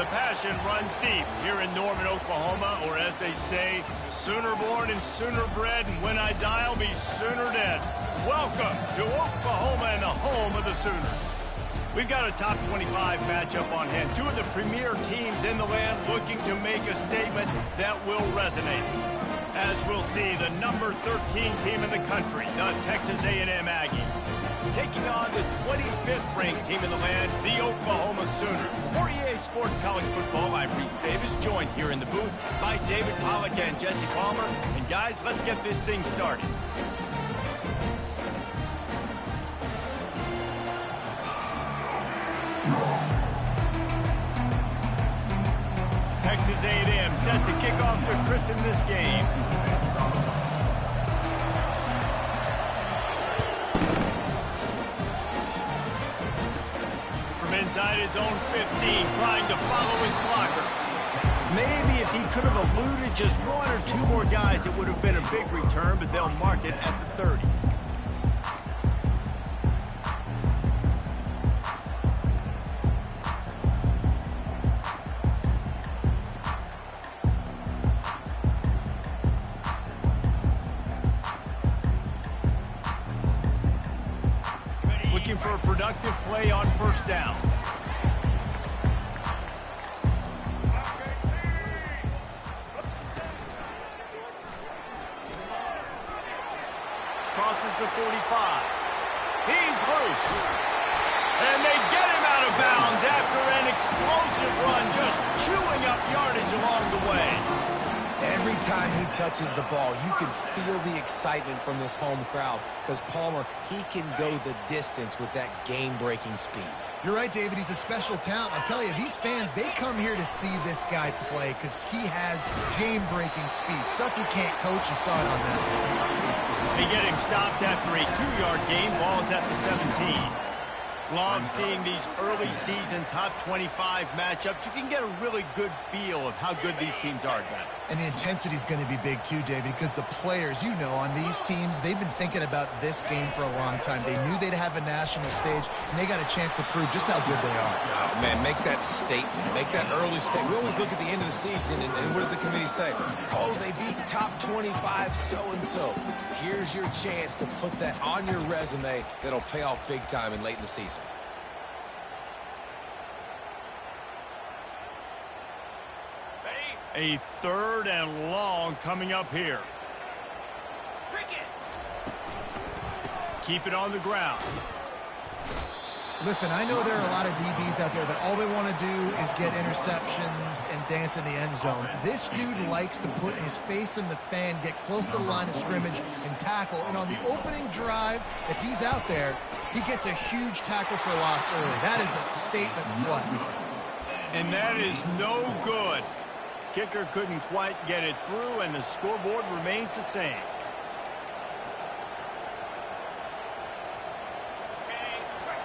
The passion runs deep here in Norman, Oklahoma, or as they say, sooner born and sooner bred, and when I die, I'll be sooner dead. Welcome to Oklahoma and the home of the Sooners. We've got a top 25 matchup on hand. Two of the premier teams in the land looking to make a statement that will resonate. As we'll see, the number 13 team in the country, the Texas A&M Aggies, taking on the 25th ranked team in the land, the Oklahoma Sooners. For EA Sports College Football, I'm Reese Davis, joined here in the booth by David Pollack and Jesse Palmer. And guys, let's get this thing started. Texas A&M set to kick off to christen this game. From inside his own 15, trying to follow his blockers. Maybe if he could have eluded just one or two more guys, it would have been a big return, but they'll mark it at the 30. Looking for a productive play on first down. Crosses the 45. He's loose. And they get him out of bounds after an explosive run, just chewing up yardage along the way. Every time he touches the ball, you can feel the excitement from this home crowd because Palmer, he can go the distance with that game-breaking speed. You're right, David. He's a special talent. I'll tell you, these fans, they come here to see this guy play because he has game-breaking speed. Stuff you can't coach. You saw it on that. They get him stopped after a 2-yard gain. Ball's at the 17. Love seeing these early season top 25 matchups. You can get a really good feel of how good these teams are, guys. And the intensity is going to be big too, David, because the players, you know, on these teams, they've been thinking about this game for a long time. They knew they'd have a national stage, and they got a chance to prove just how good they are. Oh, man, make that statement. Make that early statement. We always look at the end of the season, and what does the committee say? Oh, they beat top 25 so-and-so. Here's your chance to put that on your resume that'll pay off big time and late in the season. A 3rd and long coming up here. Keep it on the ground. Listen, I know there are a lot of DBs out there that all they want to do is get interceptions and dance in the end zone. This dude likes to put his face in the fan, get close to the line of scrimmage, and tackle. And on the opening drive, if he's out there, he gets a huge tackle for loss early. That is a statement play. And that is no good. Kicker couldn't quite get it through, and the scoreboard remains the same.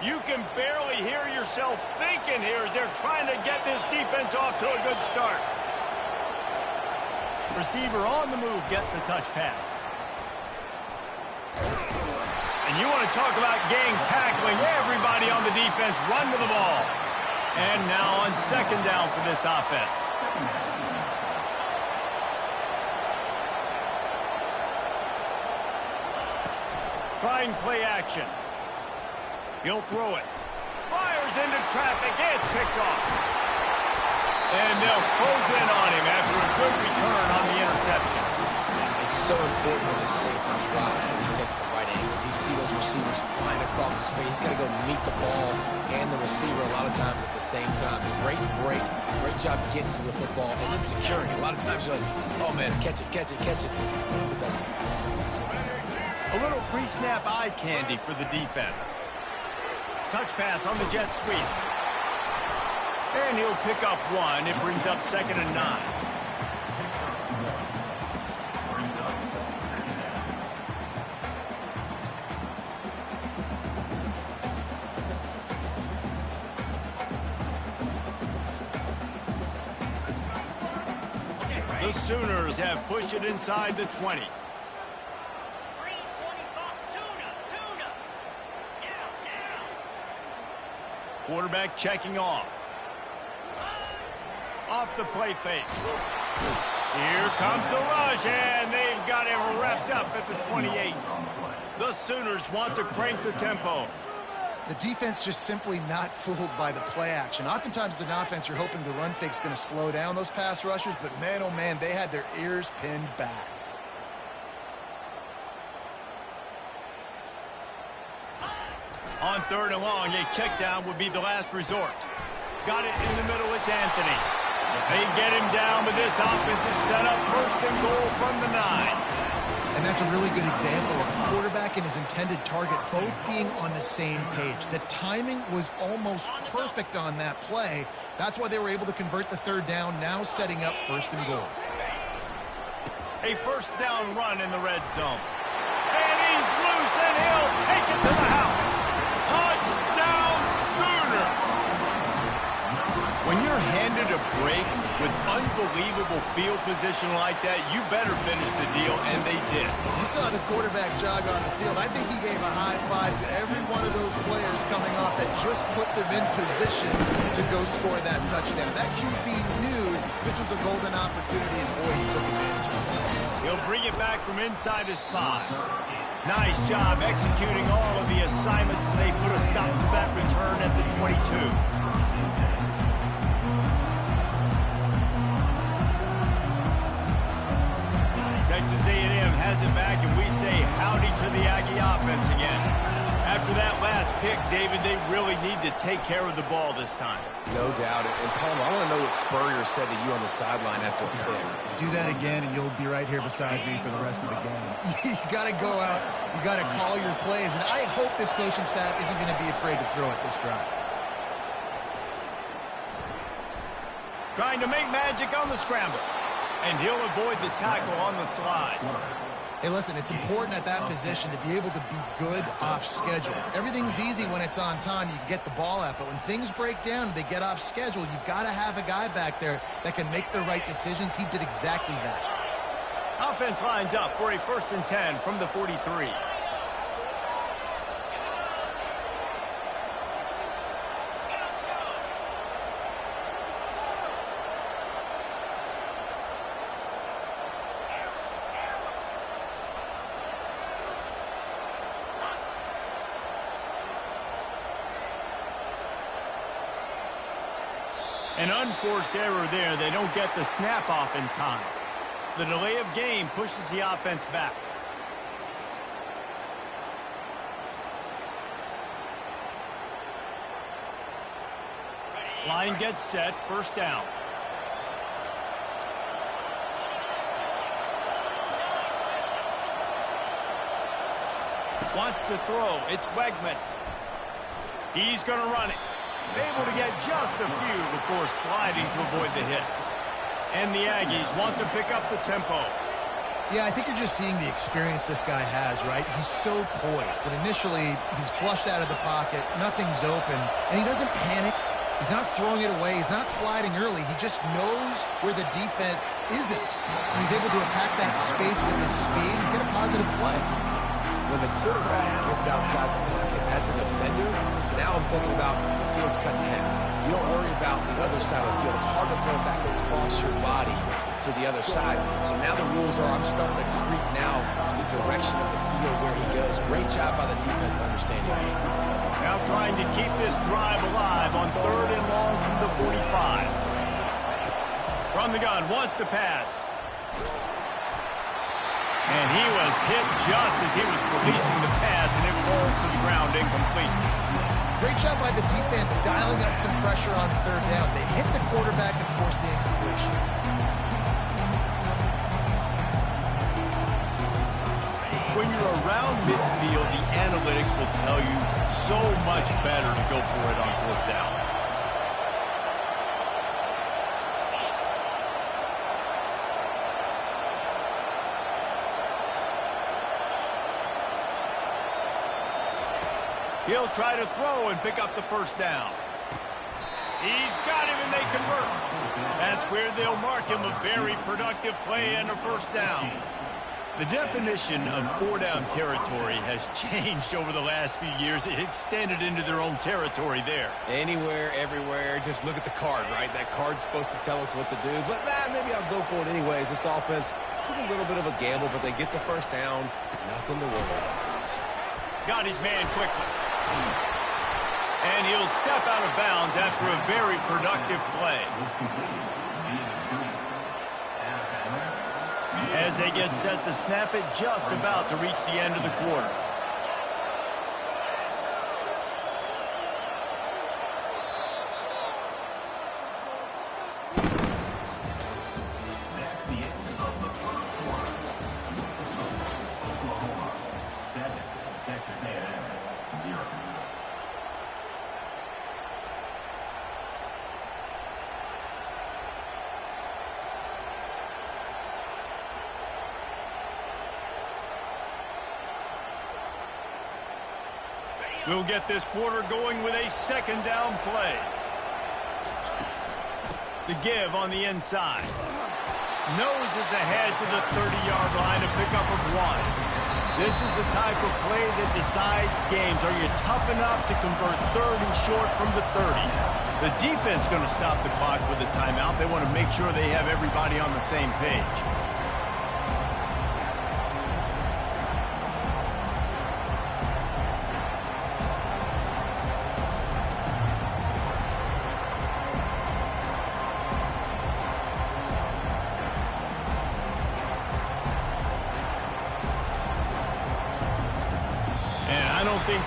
You can barely hear yourself thinking here as they're trying to get this defense off to a good start. Receiver on the move gets the touch pass. And you want to talk about gang tackling. Everybody on the defense run to the ball. And now on 2nd down for this offense. Trying play action. He'll throw it. Fires into traffic. It's picked off. And they'll close in on him after a good return on the interception. It's so important when his safety drops that he takes the right angles. You see those receivers flying across his face. He's got to go meet the ball and the receiver a lot of times at the same time. Great break. Great job getting to the football and then securing it. A lot of times you're like, oh, man, catch it, catch it, catch it. The best thing. A little pre-snap eye candy for the defense. Touch pass on the jet sweep. And he'll pick up 1. It brings up 2nd and 9. The Sooners have pushed it inside the 20. Quarterback checking off. off the play fake. Here comes the rush, and they've got him wrapped up at the 28. The Sooners want to crank the tempo. The defense just simply not fooled by the play action. Oftentimes as an offense, you're hoping the run fake's going to slow down those pass rushers, but man, oh man, they had their ears pinned back. On 3rd and long, a check down would be the last resort. Got it in the middle, it's Anthony. They get him down, but this offense is set up 1st and goal from the 9. And that's a really good example of a quarterback and his intended target both being on the same page. The timing was almost perfect on that play. That's why they were able to convert the 3rd down, now setting up 1st and goal. A 1st down run in the red zone. And he's loose, and he'll take it to the house. Touchdown, Sooners! When you're handed a break with unbelievable field position like that, you better finish the deal, and they did. You saw the quarterback jog on the field. I think he gave a high five to every one of those players coming off that just put them in position to go score that touchdown. That QB knew this was a golden opportunity, and boy, he took advantage of it. He'll bring it back from inside his 5. Nice job executing all of the assignments as they put a stop to that return at the 22. Texas A&M has it back, and we say howdy to the Aggie offense again. After that last pick, David, they really need to take care of the ball this time. No doubt. And Palmer, I want to know what Spurrier said to you on the sideline after the pick. Do that again, and you'll be right here beside me for the rest of the game. You got to go out. You got to call your plays, and I hope this coaching staff isn't going to be afraid to throw it this drive. Trying to make magic on the scramble. And he'll avoid the tackle on the slide. Hey, listen, it's important at that position to be able to be good off schedule. Everything's easy when it's on time. You can get the ball out. But when things break down and they get off schedule, you've got to have a guy back there that can make the right decisions. He did exactly that. Offense lines up for a 1st and 10 from the 43. An unforced error there. They don't get the snap off in time. The delay of game pushes the offense back. Line gets set. 1st down. Wants to throw. It's Wegman. He's going to run it. Able to get just a few before sliding to avoid the hits. And the Aggies want to pick up the tempo. Yeah, I think you're just seeing the experience this guy has, right? He's so poised that initially he's flushed out of the pocket, nothing's open, and he doesn't panic. He's not throwing it away. He's not sliding early. He just knows where the defense isn't. And he's able to attack that space with his speed and get a positive play. When the quarterback gets outside the pocket as a defender, now I'm thinking about the field's cut in half. You don't worry about the other side of the field. It's hard to throw back across your body to the other side. So now the rules are I'm starting to creep now to the direction of the field where he goes. Great job by the defense understanding that. Now trying to keep this drive alive on 3rd and long from the 45. From the gun, wants to pass. And he was hit just as he was releasing the pass, and it falls to the ground incomplete. Great job by the defense dialing up some pressure on 3rd down. They hit the quarterback and forced the incompletion. When you're around midfield, the analytics will tell you so much better to go for it on 4th down. He'll try to throw and pick up the 1st down. He's got him, and they convert. That's where they'll mark him a very productive play and a 1st down. The definition of four-down territory has changed over the last few years. It extended into their own territory there. Anywhere, everywhere. Just look at the card, right? That card's supposed to tell us what to do. But maybe I'll go for it anyways. This offense took a little bit of a gamble, but they get the first down. Nothing to worry about. Got his man quickly. And he'll step out of bounds after a very productive play. As they get set to snap it, just about to reach the end of the quarter. That's the end of the first quarter. Oklahoma 7, Texas A&M 0. We'll get this quarter going with a second down play. The give on the inside. Noses ahead to the 30-yard line, a pickup of 1. This is the type of play that decides games. Are you tough enough to convert third and short from the 30? The defense going to stop the clock with a timeout. They want to make sure they have everybody on the same page.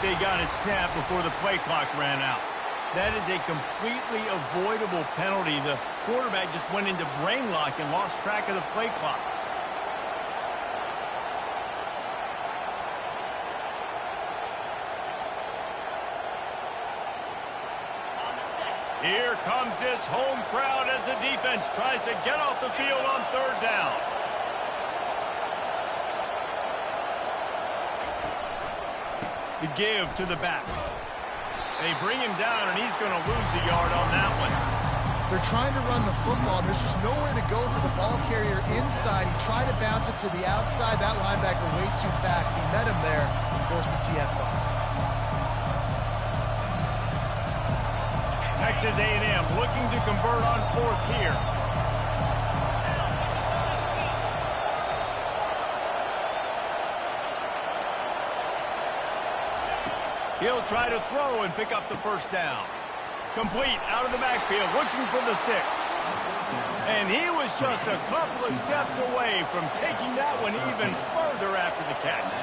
They got it snapped before the play clock ran out. That is a completely avoidable penalty. The quarterback just went into brain lock and lost track of the play clock. Here comes this home crowd as the defense tries to get off the field on third down. The give to the back. They bring him down, and he's going to lose a yard on that one. They're trying to run the football. There's just nowhere to go for the ball carrier inside. He tried to bounce it to the outside. That linebacker way too fast. He met him there and forced the TFL. Texas A&M looking to convert on fourth here. He'll try to throw and pick up the first down. Complete out of the backfield, looking for the sticks. And he was just a couple of steps away from taking that one even further after the catch.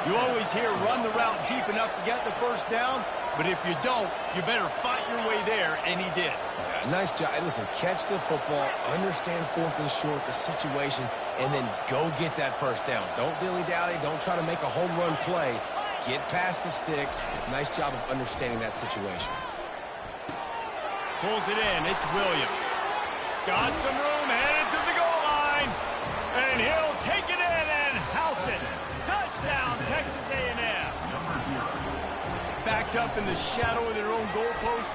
You always hear run the route deep enough to get the first down, but if you don't, you better fight your way there, and he did. Yeah, nice job. Listen, catch the football, understand fourth and short, the situation, and then go get that first down. Don't dilly-dally. Don't try to make a home run play. Get past the sticks. Nice job of understanding that situation. Pulls it in. It's Williams. Got some room, headed to the goal line. And he'll take it in and house it. Touchdown, Texas A&M. Backed up in the shadow of their own goalpost,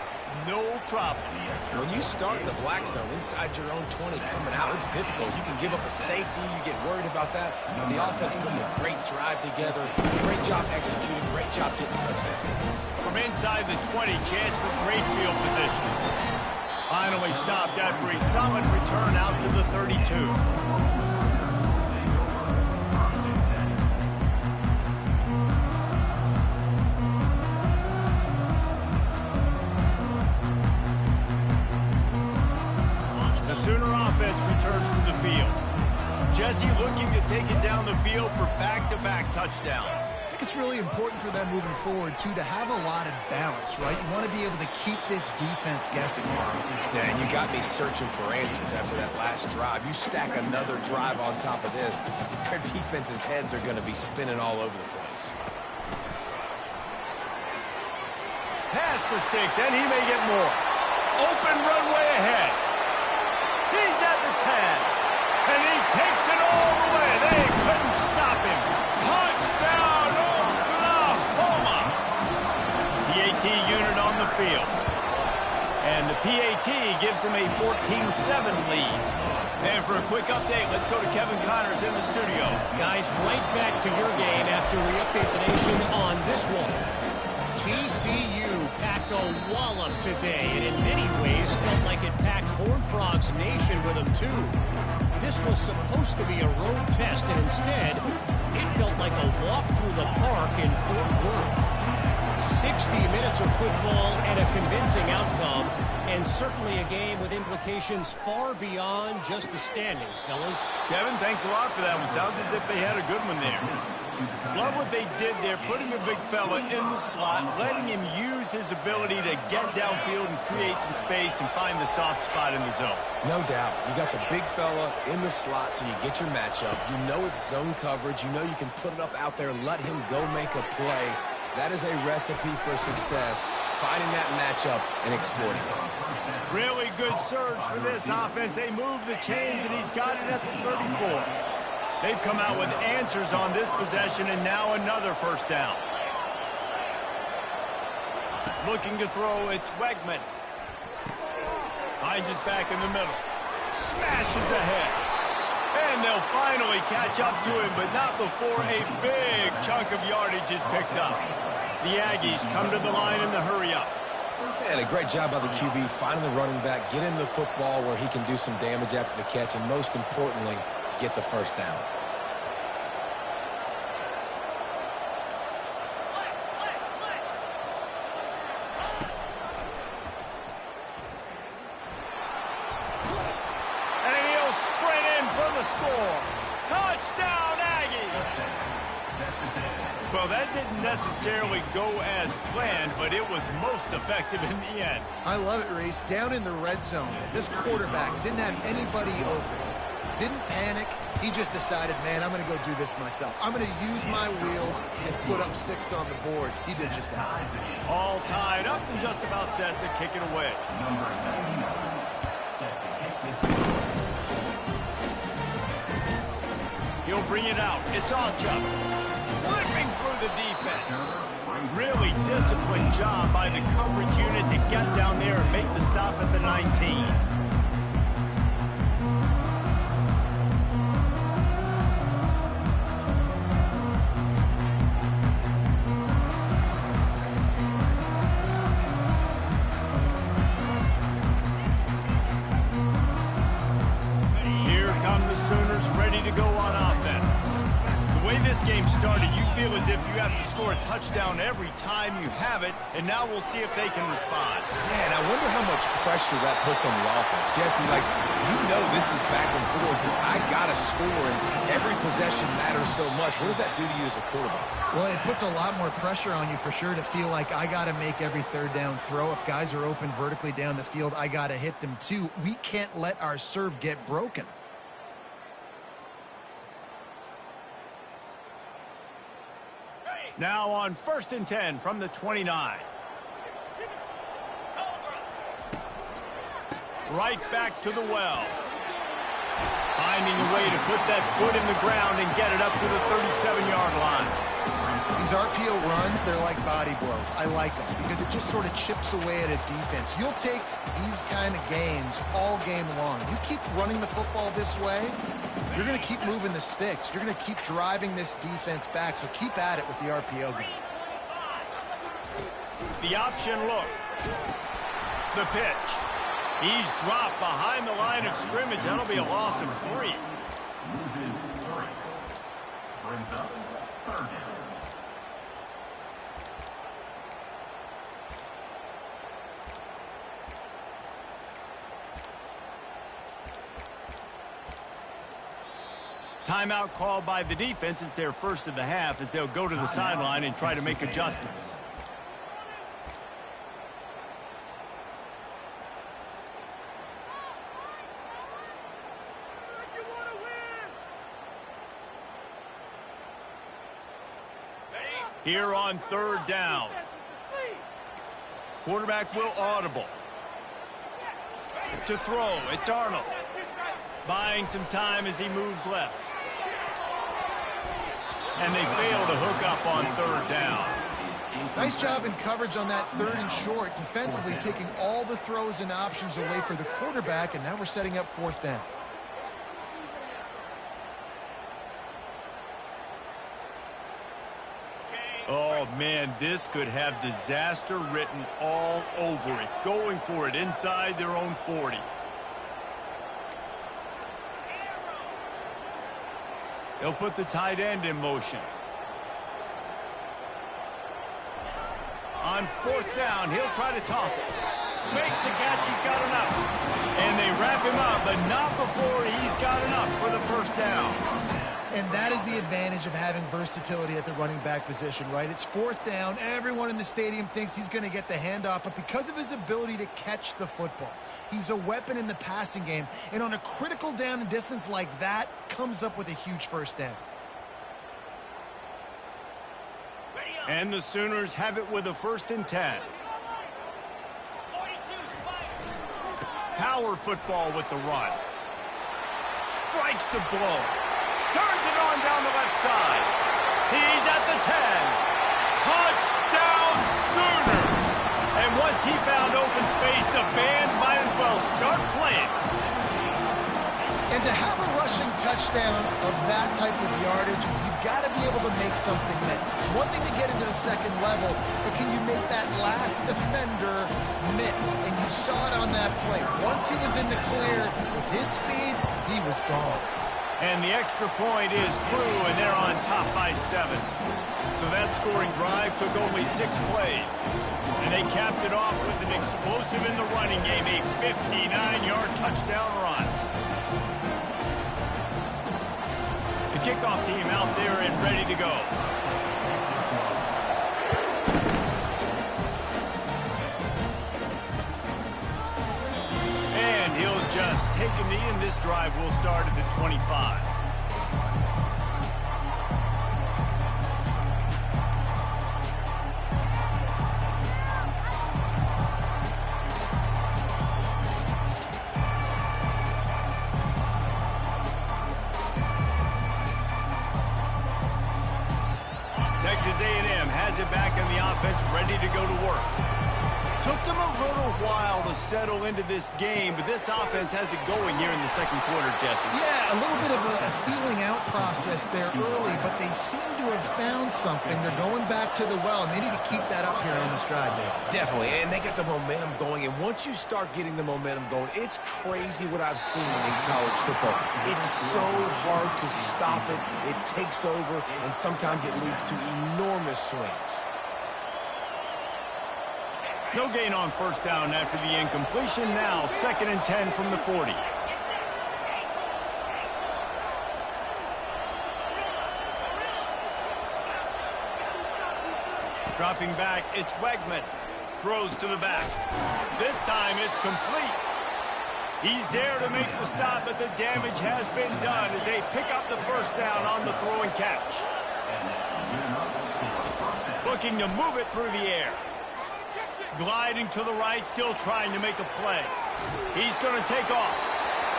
no problem. When you start in the black zone inside your own 20 coming out, it's difficult. You can give up a safety. You get worried about that. The offense puts a great drive together. Great job executing. Great job getting the touchdown. From inside the 20, chance for great field position. Finally stopped after a solid return out to the 32. Sooner offense returns to the field. Jesse looking to take it down the field for back-to-back touchdowns. I think it's really important for them moving forward, too, to have a lot of balance, right? You want to be able to keep this defense guessing. Yeah, and you got me searching for answers after that last drive. You stack another drive on top of this, their defense's heads are going to be spinning all over the place. Pass the sticks, and he may get more. Open runway ahead. He's at the 10, and he takes it all the way. They couldn't stop him. Touchdown, Oklahoma! PAT unit on the field. And the PAT gives them a 14-7 lead. And for a quick update, let's go to Kevin Connors in the studio. Guys, right back to your game after we update the nation on this one. TCU packed a wallop today, and in many ways felt like it packed Horned Frogs Nation with them too. This was supposed to be a road test, and instead, it felt like a walk through the park in Fort Worth. 60 minutes of football and a convincing outcome, and certainly a game with implications far beyond just the standings, fellas. Kevin, thanks a lot for that one. Sounds as if they had a good one there. Love what they did there, putting a big fella in the slot, letting him use his ability to get downfield and create some space and find the soft spot in the zone. No doubt. You got the big fella in the slot, so you get your matchup. You know it's zone coverage. You know you can put it up out there, let him go make a play. That is a recipe for success, finding that matchup and exploiting it. Really good surge for this offense. They move the chains, and he's got it at the 34. They've come out with answers on this possession, and now another first down. Looking to throw, it's Wegman. Hines is back in the middle. Smashes ahead. And they'll finally catch up to him, but not before a big chunk of yardage is picked up. The Aggies come to the line in the hurry-up. And a great job by the QB finding the running back, get him the football where he can do some damage after the catch, and most importantly, get the first down. And he'll sprint in for the score. Touchdown, Aggies! Well, that didn't necessarily go as planned, but it was most effective in the end. I love it, Reese. Down in the red zone, this quarterback didn't have anybody open. Didn't panic. He just decided, man, I'm going to go do this myself. I'm going to use my wheels and put up 6 on the board. He did just that. All tied up and just about set to kick it away. Number 99, set to kick this. He'll bring it out. It's Ochup. Flipping through the defense. Really disciplined job by the coverage unit to get down there and make the stop at the 19. Game started, you feel as if you have to score a touchdown every time you have it, and now we'll see if they can respond. Yeah, and I wonder how much pressure that puts on the offense. Jesse, like, you know this is back and forth. I got to score, and every possession matters so much. What does that do to you as a quarterback? Well, it puts a lot more pressure on you for sure to feel like I got to make every third down throw. If guys are open vertically down the field, I got to hit them too. We can't let our serve get broken. Now on 1st and 10 from the 29. Right back to the well. Finding a way to put that foot in the ground and get it up to the 37-yard line. These RPO runs, they're like body blows. I like them because it just sort of chips away at a defense. You'll take these kind of games all game long. You keep running the football this way, you're going to keep moving the sticks. You're going to keep driving this defense back, so keep at it with the RPO game. The option look. The pitch. He's dropped behind the line of scrimmage. That'll be a loss of 3. Loses 3. Brings up 3rd down. Timeout called by the defense. It's their first of the half as they'll go to the sideline and try to make adjustments. Here on 3rd down. Quarterback will audible. To throw, it's Arnold. Buying some time as he moves left. And they fail to hook up on 3rd down. Nice job in coverage on that 3rd and short, defensively taking all the throws and options away for the quarterback, and now we're setting up 4th down. Oh, man, this could have disaster written all over it. Going for it inside their own 40. They'll put the tight end in motion. On 4th down, he'll try to toss it. Makes the catch, he's got enough. And they wrap him up, but not before he's got enough for the 1st down. And that is the advantage of having versatility at the running back position, right? It's 4th down. Everyone in the stadium thinks he's going to get the handoff, but because of his ability to catch the football, he's a weapon in the passing game. And on a critical down and distance like that, comes up with a huge 1st down. And the Sooners have it with a 1st and 10. Power football with the run. Strikes the blow. Turns it on down the left side. He's at the 10. Touchdown Sooners! And once he found open space, the band might as well start playing. And to have a rushing touchdown of that type of yardage, you've got to be able to make something miss. It's one thing to get into the 2nd level, but can you make that last defender miss? And you saw it on that play. Once he was in the clear, with his speed, he was gone. And the extra point is true, and they're on top by 7. So that scoring drive took only 6 plays. And they capped it off with an explosive in the running game, a 59-yard touchdown run. The kickoff team out there and ready to go. And he'll just take a knee, and this drive will start at the 25. Texas A&M has it back in the offense, ready to go to work. Took them a little while to settle into this game, but this offense has it going here in the 2nd quarter, Jesse. Yeah, a little bit of a feeling out process there early, but they seem to have found something. They're going back to the well, and they need to keep that up here on this drive, Dave. Definitely, and they got the momentum going, and once you start getting the momentum going, it's crazy what I've seen in college football. It's so hard to stop it. It takes over, and sometimes it leads to enormous swings. No gain on 1st down after the incompletion. Now 2nd and 10 from the 40. Dropping back, it's Wegman. Throws to the back. This time it's complete. He's there to make the stop, but the damage has been done as they pick up the 1st down on the throw and catch. Looking to move it through the air. Gliding to the right, still trying to make a play. He's going to take off.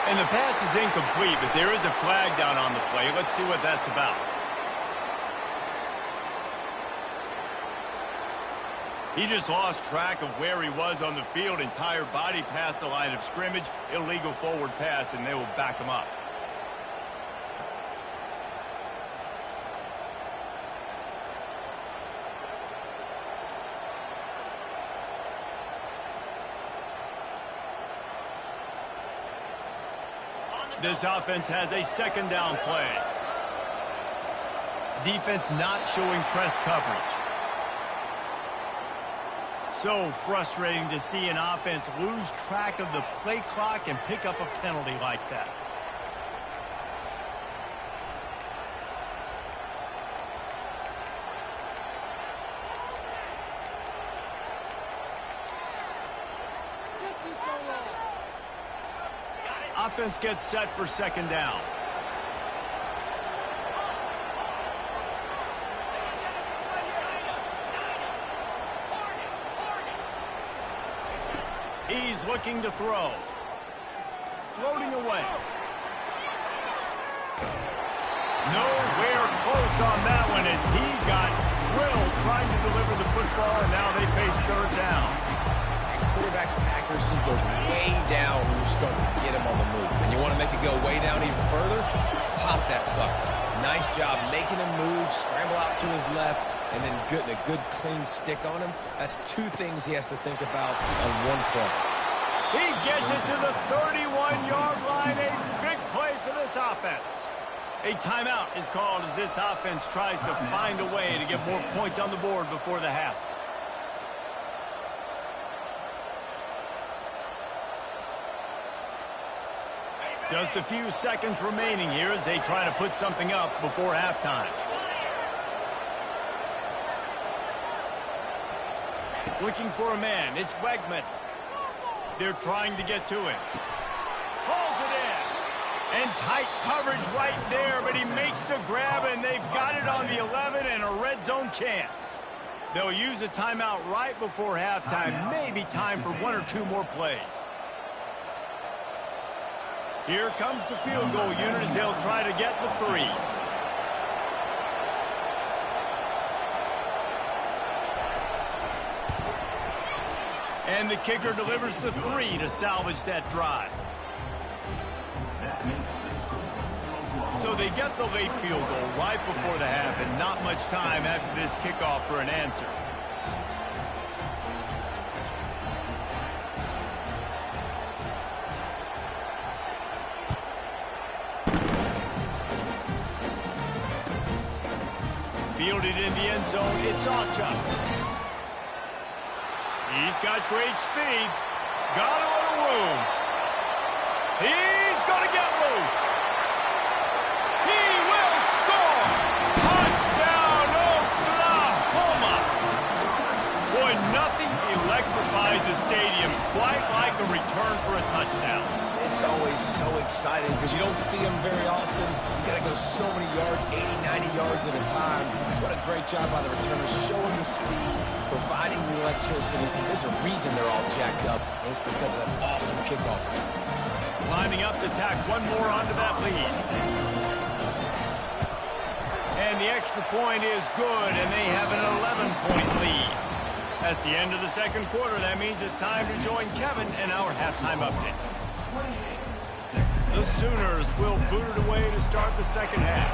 And the pass is incomplete, but there is a flag down on the play. Let's see what that's about. He just lost track of where he was on the field. Entire body past the line of scrimmage. Illegal forward pass, and they will back him up. This offense has a 2nd down play. Defense not showing press coverage. So frustrating to see an offense lose track of the play clock and pick up a penalty like that. Offense gets set for 2nd down. He's looking to throw. Floating away. Nowhere close on that one as he got drilled trying to deliver the football, and now they face 3rd down. Quarterback's accuracy goes way down when you start to get him on the move. And you want to make it go way down even further? Pop that sucker. Nice job making him move, scramble out to his left, and then getting a good clean stick on him, that's two things he has to think about on one play. He gets it to the 31-yard line. A big play for this offense. A timeout is called as this offense tries to find a way to get more points on the board before the half. Just a few seconds remaining here as they try to put something up before halftime. Looking for a man. It's Wegman. They're trying to get to him. Pulls it in. And tight coverage right there, but he makes the grab, and they've got it on the 11 and a red zone chance. They'll use a timeout right before halftime. Maybe time for one or two more plays. Here comes the field goal unit as they'll try to get the 3. And the kicker delivers the 3 to salvage that drive. So they get the late field goal right before the half, and not much time after this kickoff for an answer. Fielded in the end zone, it's Ocha. He's got great speed. Got a little room. He's going to get loose. He will score. Touchdown, Oklahoma. Boy, nothing electrifies a stadium quite like a return for a touchdown. It's always so exciting because you don't see them very often. You got to go so many yards, 80, 90 yards at a time. What a great job by the returners, showing the speed, providing the electricity. There's a reason they're all jacked up, and it's because of that awesome kickoff. Lining up to tack one more onto that lead. And the extra point is good, and they have an 11-point lead. That's the end of the second quarter. That means it's time to join Kevin in our halftime update. The Sooners will boot it away to start the second half.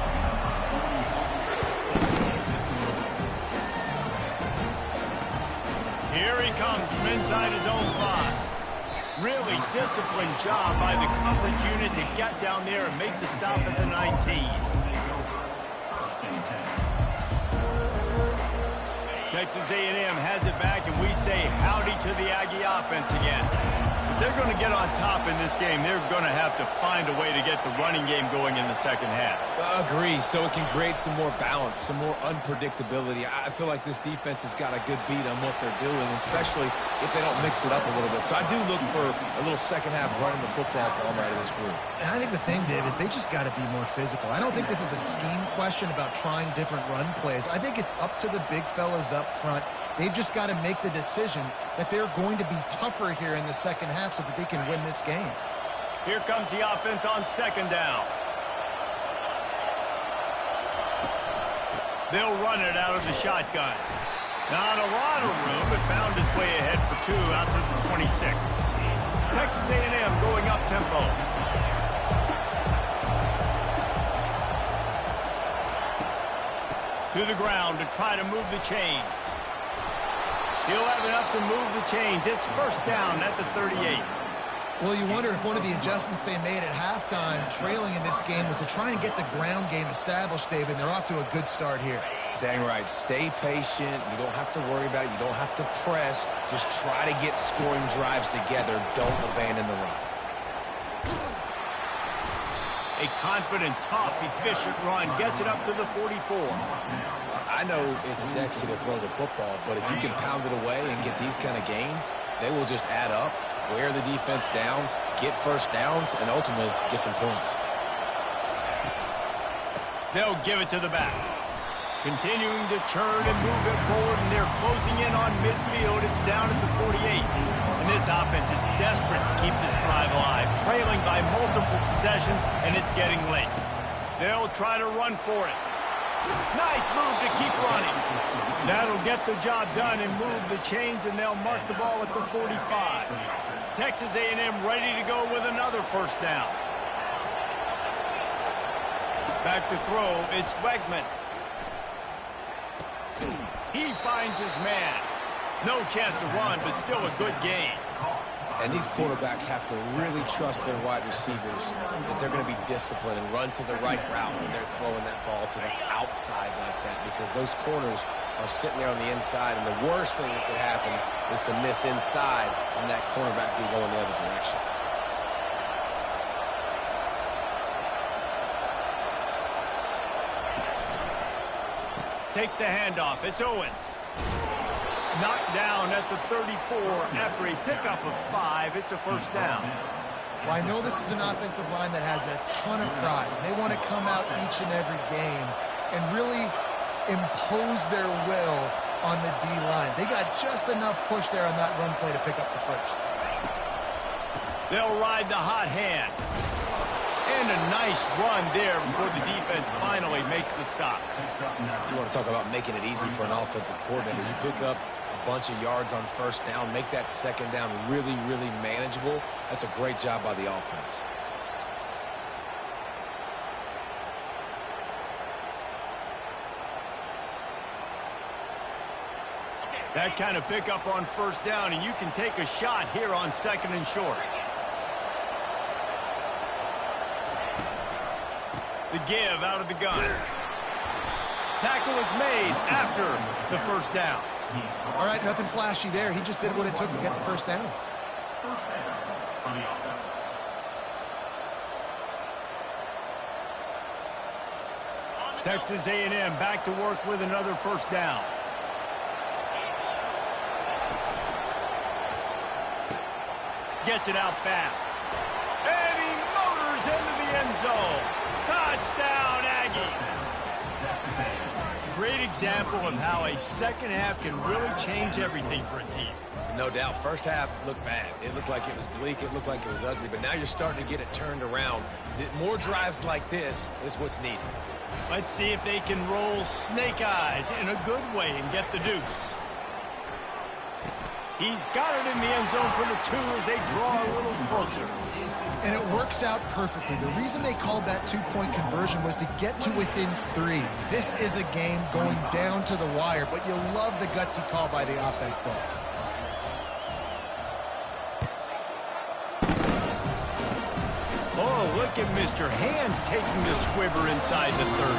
Here he comes from inside his own 5. Really disciplined job by the coverage unit to get down there and make the stop at the 19. Texas A&M has it back, and we say howdy to the Aggie offense again. If they're going to get on top in this game, they're going to have to find a way to get the running game going in the second half. Agree, so it can create some more balance, some more unpredictability. I feel like this defense has got a good beat on what they're doing, especially if they don't mix it up a little bit. So I do look for a little second half running the football from right of this group. And I think the thing, Dave, is they just got to be more physical. I don't think this is a scheme question about trying different run plays. I think it's up to the big fellas up front. They've just got to make the decision that they're going to be tougher here in the second half so that they can win this game. Here comes the offense on second down. They'll run it out of the shotgun. Not a lot of room, but found his way ahead for 2 out to the 26. Texas A&M going up tempo. To the ground to try to move the chains. He'll have enough to move the chains. It's first down at the 38. Well, you wonder if one of the adjustments they made at halftime, trailing in this game, was to try and get the ground game established, David. They're off to a good start here. Dang right. Stay patient. You don't have to worry about it. You don't have to press. Just try to get scoring drives together. Don't abandon the run. A confident, tough, efficient run gets it up to the 44. I know it's sexy to throw the football, but if you can pound it away and get these kind of gains, they will just add up, wear the defense down, get first downs, and ultimately get some points. They'll give it to the back. Continuing to churn and move it forward, and they're closing in on midfield. It's down at the 48. And this offense is desperate to keep this drive alive, trailing by multiple possessions, and it's getting late. They'll try to run for it. Nice move to keep running. That'll get the job done and move the chains, and they'll mark the ball at the 45. Texas A&M ready to go with another first down. Back to throw, it's Wegman. He finds his man. No chance to run, but still a good gain. And these quarterbacks have to really trust their wide receivers that they're going to be disciplined and run to the right route when they're throwing that ball to the outside like that, because those corners are sitting there on the inside, and the worst thing that could happen is to miss inside and that cornerback be going the other direction. Takes the handoff. It's Owens. Knocked down at the 34 after a pickup of 5. It's a first down. Well, I know this is an offensive line that has a ton of pride. They want to come out each and every game and really impose their will on the D-line. They got just enough push there on that run play to pick up the first. They'll ride the hot hand. And a nice run there before the defense finally makes the stop. You want to talk about making it easy for an offensive coordinator. You pick up a bunch of yards on first down, make that second down really, really manageable. That's a great job by the offense. That kind of pickup on first down, and you can take a shot here on second and short. The give out of the gun. Tackle is made after the first down. All right, nothing flashy there. He just did what it took to get the first down. First down for the offense. Texas A&M back to work with another first down. Gets it out fast. And he motors into the end zone. Touchdown, Aggies. Great example of how a second half can really change everything for a team. No doubt. First half looked bad. It looked like it was bleak. It looked like it was ugly. But now you're starting to get it turned around. More drives like this is what's needed. Let's see if they can roll snake eyes in a good way and get the deuce. He's got it in the end zone for the 2 as they draw a little closer. And it works out perfectly. The reason they called that 2-point conversion was to get to within 3. This is a game going down to the wire, but you'll love the gutsy call by the offense there. Oh, look at Mr. Hands taking the squibber inside the 30.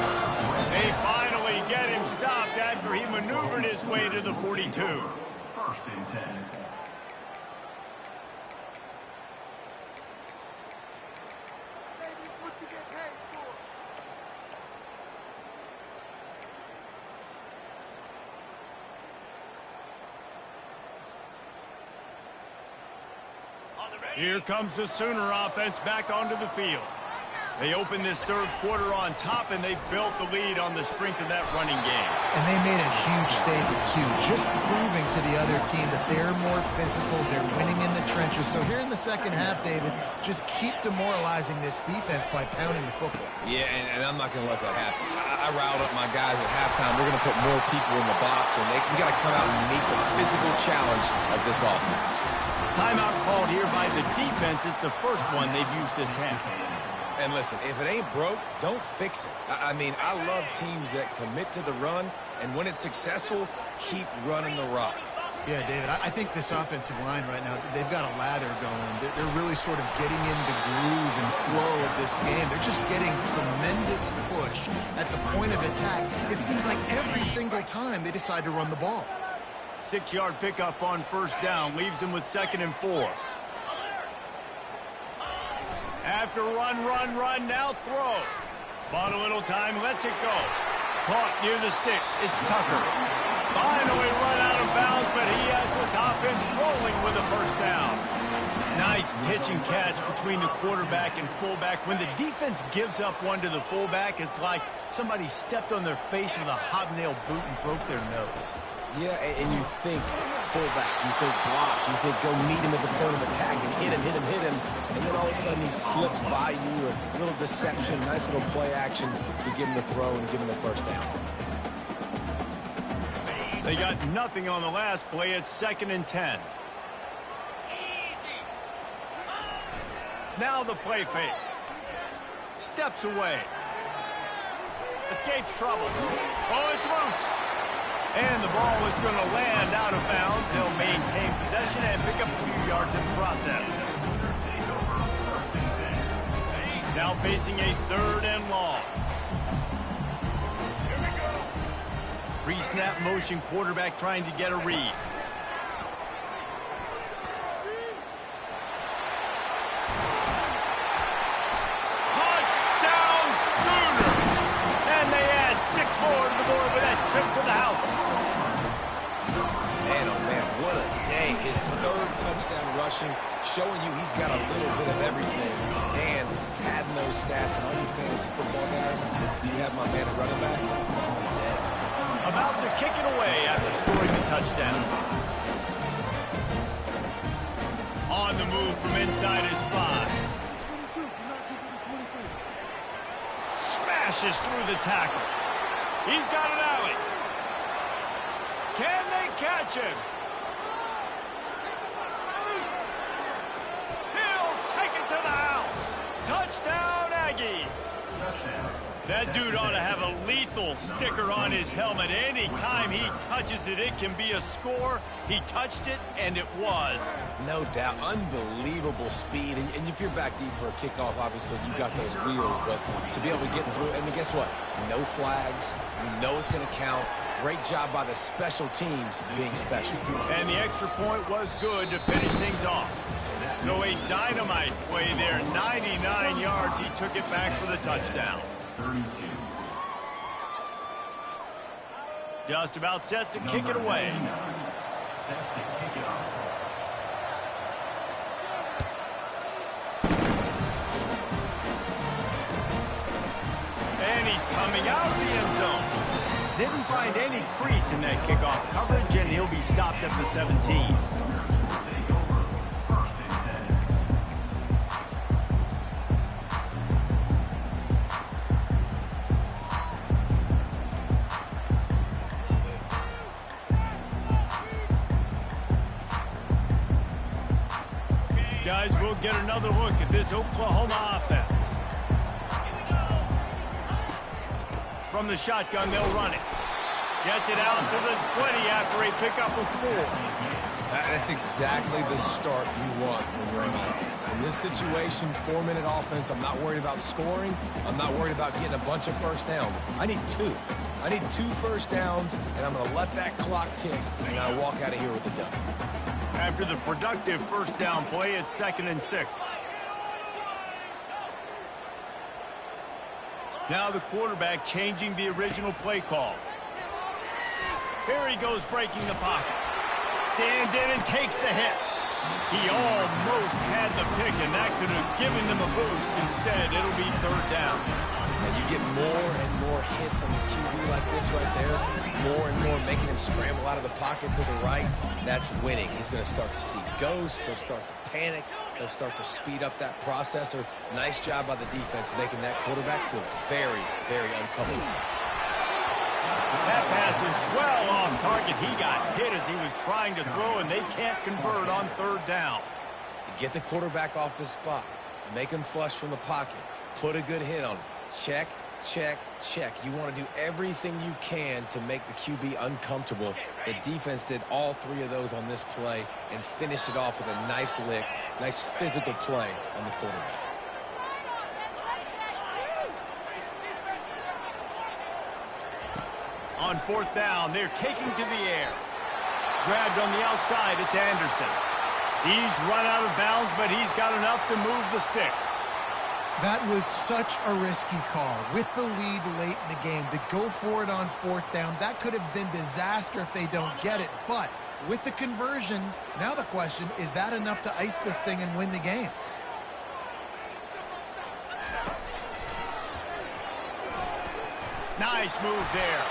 They finally get him stopped after he maneuvered his way to the 42. First and 10. Here comes the Sooner offense back onto the field. They open this third quarter on top, and they've built the lead on the strength of that running game. And they made a huge statement, too, just proving to the other team that they're more physical, they're winning in the trenches. So here in the second half, David, just keep demoralizing this defense by pounding the football. Yeah, and I'm not going to let that happen. I riled up my guys at halftime. We're going to put more people in the box, and we got to come out and meet the physical challenge of this offense. Timeout called here by the defense. It's the first one they've used this half. And listen, if it ain't broke, don't fix it. I mean, I love teams that commit to the run, and when it's successful, keep running the rock. Yeah, David, I think this offensive line right now, they've got a lather going. They're really sort of getting in the groove and flow of this game. They're just getting tremendous push at the point of attack. It seems like every single time they decide to run the ball. 6-yard pickup on first down leaves them with 2nd and 4. After run, now throw. Bought a little time, lets it go. Caught near the sticks. It's Tucker. Finally run out of bounds, but he has this offense rolling with a first down. Nice pitch and catch between the quarterback and fullback. When the defense gives up one to the fullback, it's like somebody stepped on their face with a hobnail boot and broke their nose. Yeah, and you think fullback, you think block, you think go meet him at the point of attack and hit him, and then all of a sudden he slips by you, a little deception, nice little play action to give him the throw and give him the first down. They got nothing on the last play. It's 2nd and 10. Now the play fake. Steps away. Escapes trouble. Oh, it's loose. And the ball is going to land out of bounds. They'll maintain possession and pick up a few yards in the process. Now facing a 3rd and long. Pre-snap motion, quarterback trying to get a read. Touchdown Sooner! And they add 6 more to the board with that trip to the house. Man, oh man, what a day. His 3rd touchdown rushing, showing you he's got a little bit of everything. And padding those stats, and all you fantasy football guys, you have my man at running back, it's a good day. About to kick it away after scoring the touchdown. On the move from inside his 5. Smashes through the tackle. He's got an alley. Can they catch him? He'll take it to the house. Touchdown, Aggies. That dude ought to have a lethal sticker on his helmet. Anytime he touches it, it can be a score. He touched it, and it was. No doubt. Unbelievable speed. And if you're back deep for a kickoff, obviously, you've got those wheels. But to be able to get through, and guess what? No flags. You know it's going to count. Great job by the special teams being special. And the extra point was good to finish things off. So a dynamite play there. 99 yards. He took it back for the touchdown. 32. Just about set to kick it away. Set to kick it off. And he's coming out of the end zone. Didn't find any crease in that kickoff coverage, and he'll be stopped at the 17. Guys, we'll get another look at this Oklahoma offense. From the shotgun, they'll run it. Gets it out to the 20 after a pickup of 4. That's exactly the start you want when you're in my hands. In this situation, 4-minute offense, I'm not worried about scoring. I'm not worried about getting a bunch of first downs. I need 2. I need 2 first downs, and I'm going to let that clock tick, and I walk out of here with the W. After the productive first down play, it's 2nd and 6. Now the quarterback changing the original play call. Here he goes breaking the pocket. Stands in and takes the hit. He almost had the pick, and that could have given them a boost. Instead, it'll be 3rd down. And you get more and more hits on the QB like this right there. More and more making him scramble out of the pocket to the right. That's winning. He's going to start to see ghosts. He'll start to panic. He'll start to speed up that processor. Nice job by the defense making that quarterback feel very, very uncomfortable. That pass is well off target. He got hit as he was trying to throw, and they can't convert on 3rd down. Get the quarterback off his spot. Make him flush from the pocket. Put a good hit on him. Check, check, check. You want to do everything you can to make the QB uncomfortable. The defense did all 3 of those on this play and finished it off with a nice lick, nice physical play on the quarterback. On 4th down, they're taking to the air. Grabbed on the outside, it's Anderson. He's run out of bounds, but he's got enough to move the sticks. That was such a risky call. With the lead late in the game, to go for it on 4th down, that could have been disaster if they don't get it. But with the conversion, now the question, is that enough to ice this thing and win the game? Nice move there.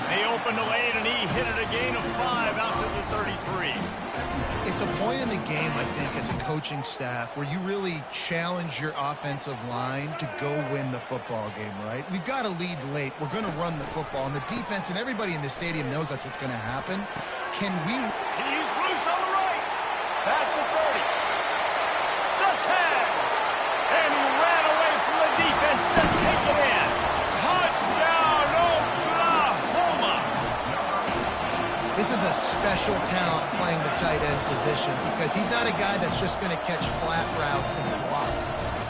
They opened the lane, and he hit it a gain of 5 out to the 33. It's a point in the game, I think, as a coaching staff where you really challenge your offensive line to go win the football game, right? We've got a lead late. We're going to run the football, and the defense and everybody in the stadium knows that's what's going to happen. Can we... He's loose on the right. Past the 30. The 10. And he ran away from the defense to take it in. Touchdown, Oklahoma. This is a special talent playing the tight end position because he's not a guy that's just going to catch flat routes and block.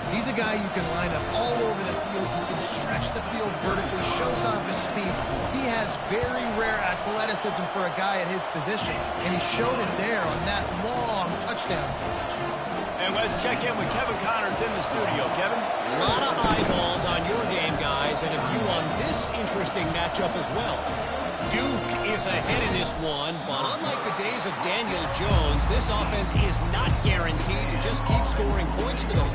He's a guy you can line up all over the field. He can stretch the field vertically, shows off his speed. He has very rare athleticism for a guy at his position, and he showed it there on that long touchdown catch. And let's check in with Kevin Connors in the studio. Kevin? A lot of eyeballs on your game, guys, and a few on this interesting matchup as well. Duke is ahead in this one, but unlike the days of Daniel Jones, this offense is not guaranteed to just keep scoring points today.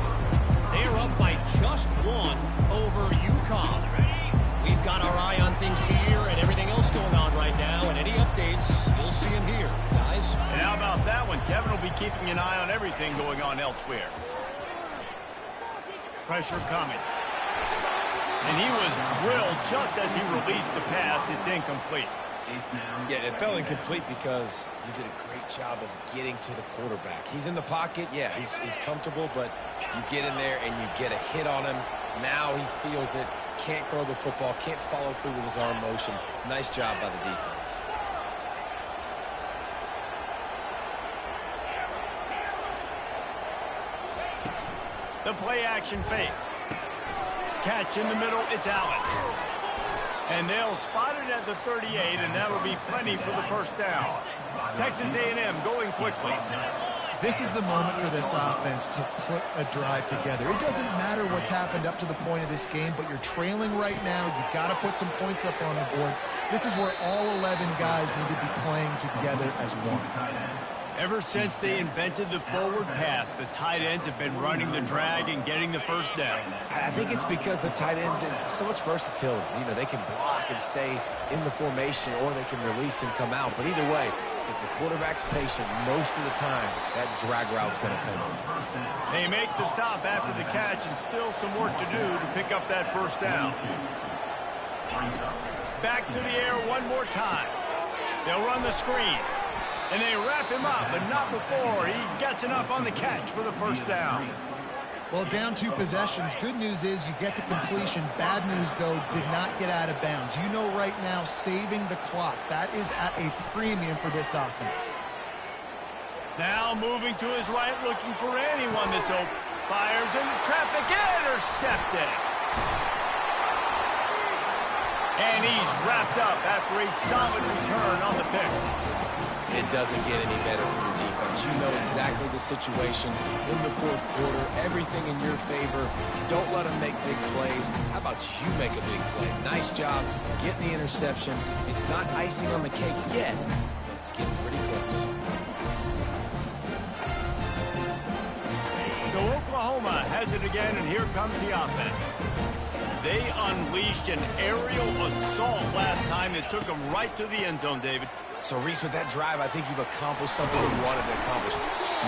They're up by just one over UConn. We've got our eye on things here and everything else going on right now, and any updates, you'll see them here, guys. And how about that one? Kevin will be keeping an eye on everything going on elsewhere. Pressure coming. And he was drilled just as he released the pass. It's incomplete. Yeah, it fell incomplete because you did a great job of getting to the quarterback. He's in the pocket. Yeah, he's comfortable, but you get in there and you get a hit on him. Now he feels it. Can't throw the football. Can't follow through with his arm motion. Nice job by the defense. The play action fake. Catch in the middle, it's Allen. And they'll spot it at the 38, and that'll be plenty for the first down. Texas A&M going quickly. This is the moment for this offense to put a drive together. It doesn't matter what's happened up to the point of this game, but you're trailing right now. You've got to put some points up on the board. This is where all 11 guys need to be playing together as one. Ever since they invented the forward pass, the tight ends have been running the drag and getting the first down. I think it's because the tight ends is so much versatility. You know, they can block and stay in the formation, or they can release and come out. But either way, if the quarterback's patient, most of the time, that drag route's going to come in. They make the stop after the catch, and still some work to do to pick up that first down. Back to the air one more time. They'll run the screen. And they wrap him up, but not before he gets enough on the catch for the first down. Well, down 2 possessions. Good news is you get the completion. Bad news, though, did not get out of bounds. You know right now, saving the clock. That is at a premium for this offense. Now moving to his right, looking for anyone that's open. Fires into traffic, intercepted. And he's wrapped up after a solid return on the pick. It doesn't get any better for your defense. You know exactly the situation in the fourth quarter. Everything in your favor. Don't let them make big plays. How about you make a big play? Nice job getting the interception. It's not icing on the cake yet, but it's getting pretty close. So Oklahoma has it again, and here comes the offense. They unleashed an aerial assault last time that took them right to the end zone, David. So, Reese, with that drive, I think you've accomplished something you wanted to accomplish.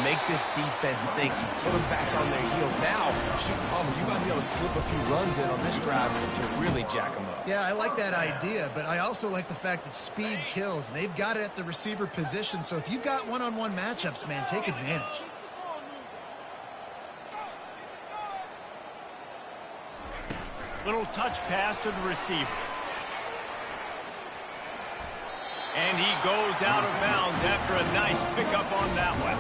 Make this defense think. You put them back on their heels. Now, shoot, Palmer, you might be able to slip a few runs in on this drive to really jack them up. Yeah, I like that idea, but I also like the fact that speed kills, and they've got it at the receiver position. So if you've got one-on-one matchups, man, take advantage. Little touch pass to the receiver. And he goes out of bounds after a nice pickup on that one.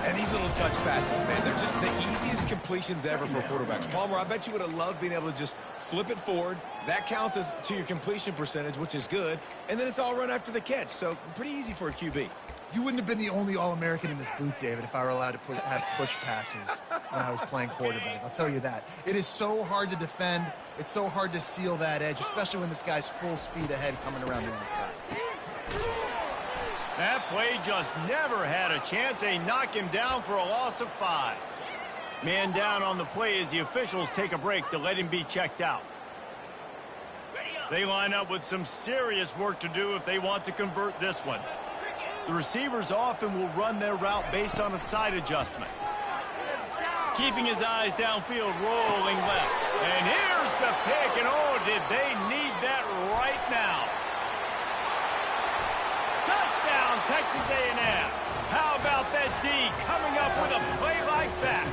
And these little touch passes, man, they're just the easiest completions ever for quarterbacks. Palmer, I bet you would have loved being able to just flip it forward. That counts as to your completion percentage, which is good. And then it's all run after the catch. So pretty easy for a QB. You wouldn't have been the only All-American in this booth, David, if I were allowed to have push passes when I was playing quarterback. I'll tell you that. It is so hard to defend. It's so hard to seal that edge, especially when this guy's full speed ahead coming around the inside. That play just never had a chance. They knock him down for a loss of 5. Man down on the play as the officials take a break to let him be checked out. They line up with some serious work to do if they want to convert this one. The receivers often will run their route based on a side adjustment. Keeping his eyes downfield, rolling left. And here's the pick, and oh, did they need that right now. Touchdown, Texas A&M. How about that D coming up with a play like that?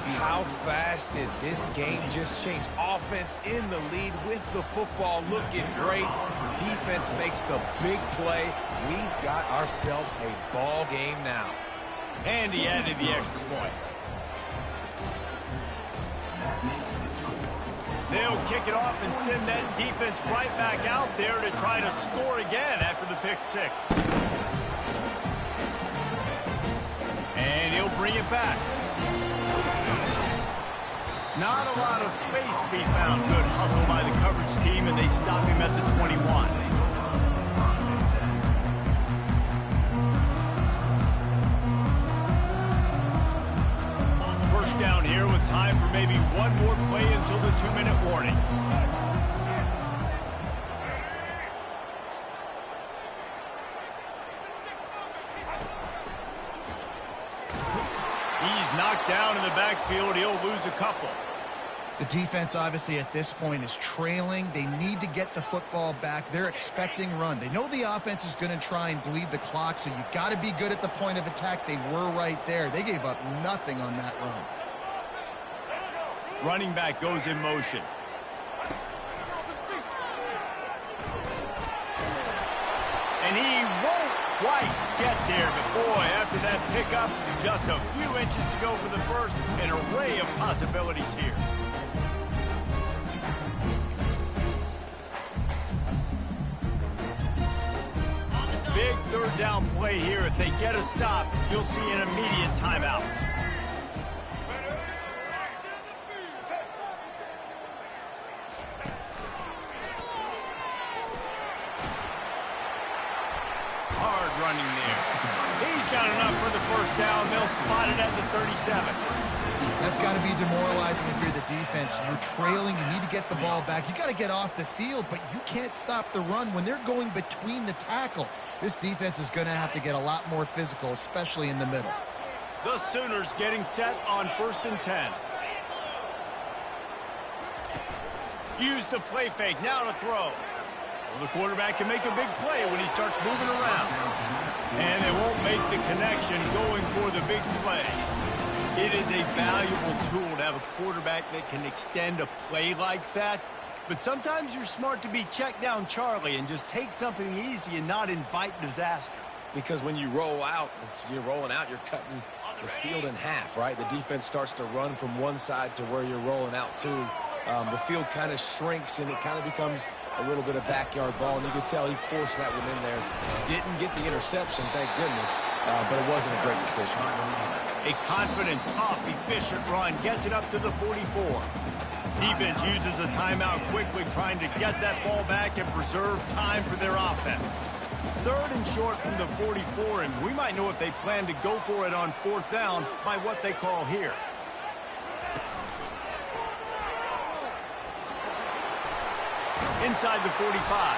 How fast did this game just change? Offense in the lead with the football, looking great. Defense makes the big play. We've got ourselves a ball game now. And he added the extra point. They'll kick it off and send that defense right back out there to try to score again after the pick six. And he'll bring it back. Not a lot of space to be found. Good hustle by the coverage team, and they stop him at the 21. First down here with time for maybe one more play until the 2-minute warning. He's knocked down in the backfield. He'll lose a couple. The defense, obviously, at this point is trailing. They need to get the football back. They're expecting run. They know the offense is going to try and bleed the clock, so you got to be good at the point of attack. They were right there. They gave up nothing on that run. Running back goes in motion. And he won't quite get there, but boy, after that pickup, just a few inches to go for the first. An array of possibilities here. Big third down play here. If they get a stop, you'll see an immediate timeout. Hard running there. He's got enough for the first down. They'll spot it at the 37. That's got to be demoralizing if you're the defense. You're trailing. You need to get the ball back. You got to get off the field, but you can't stop the run when they're going between the tackles. This defense is going to have to get a lot more physical, especially in the middle. The Sooners getting set on 1st and 10. Use the play fake. Now to throw. Well, the quarterback can make a big play when he starts moving around. And they won't make the connection going for the big play. It is a valuable tool to have a quarterback that can extend a play like that. But sometimes you're smart to be check down Charlie and just take something easy and not invite disaster. Because when you roll out, you're rolling out, you're cutting the field in half, right? The defense starts to run from one side to where you're rolling out to. The field kind of shrinks, and it kind of becomes a little bit of backyard ball. And you could tell he forced that one in there. Didn't get the interception, thank goodness, but it wasn't a great decision. A confident, tough, efficient run gets it up to the 44. Defense uses a timeout quickly, trying to get that ball back and preserve time for their offense. 3rd and short from the 44, and we might know if they plan to go for it on 4th down by what they call here. Inside the 45.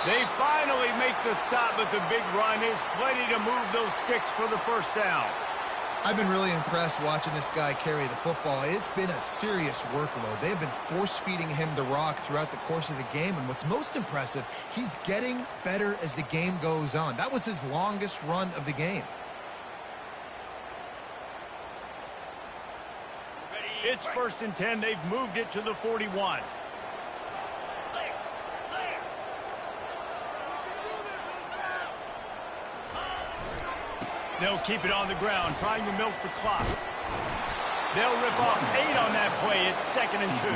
They finally make the stop, but the big run is plenty to move those sticks for the first down. I've been really impressed watching this guy carry the football. It's been a serious workload. They've been force-feeding him the rock throughout the course of the game, and what's most impressive, he's getting better as the game goes on. That was his longest run of the game. It's 1st and 10. They've moved it to the 41. They'll keep it on the ground, trying to milk the clock. They'll rip off 8 on that play. It's 2nd and 2.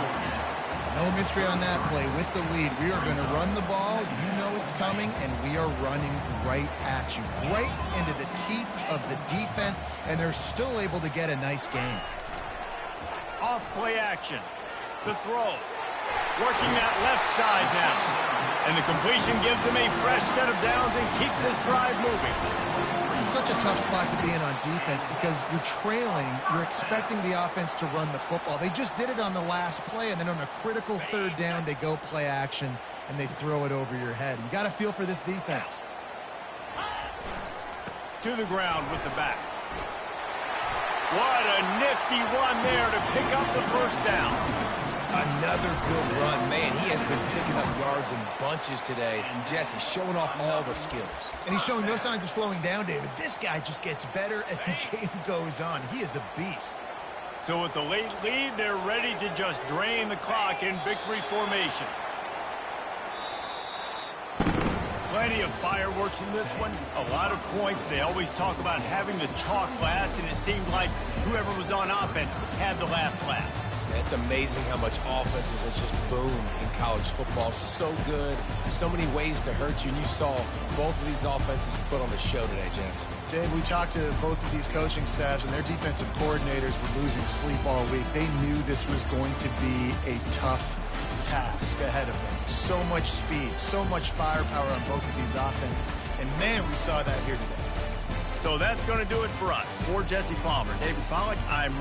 No mystery on that play. With the lead, we are going to run the ball. You know it's coming, and we are running right at you, right into the teeth of the defense, and they're still able to get a nice game. Off play action. The throw. Working that left side now. And the completion gives them a fresh set of downs and keeps this drive moving. Such a tough spot to be in on defense because you're trailing, you're expecting the offense to run the football. They just did it on the last play, and then on a critical 3rd down, they go play action, and they throw it over your head. You got to feel for this defense. To the ground with the back. What a nifty run there to pick up the first down. Another good run. Man, he has been picking up yards in bunches today. And Jesse showing off all the skills. And he's showing no signs of slowing down, David. This guy just gets better as the game goes on. He is a beast. So with the late lead, they're ready to just drain the clock in victory formation. Plenty of fireworks in this one. A lot of points. They always talk about having the chalk last, and it seemed like whoever was on offense had the last laugh. It's amazing how much offenses has just boomed in college football. So good. So many ways to hurt you. And you saw both of these offenses put on the show today, Jess. Dave, we talked to both of these coaching staffs, and their defensive coordinators were losing sleep all week. They knew this was going to be a tough task ahead of them. So much speed, so much firepower on both of these offenses. And, man, we saw that here today. So that's going to do it for us. For Jesse Palmer, David Pollack, I'm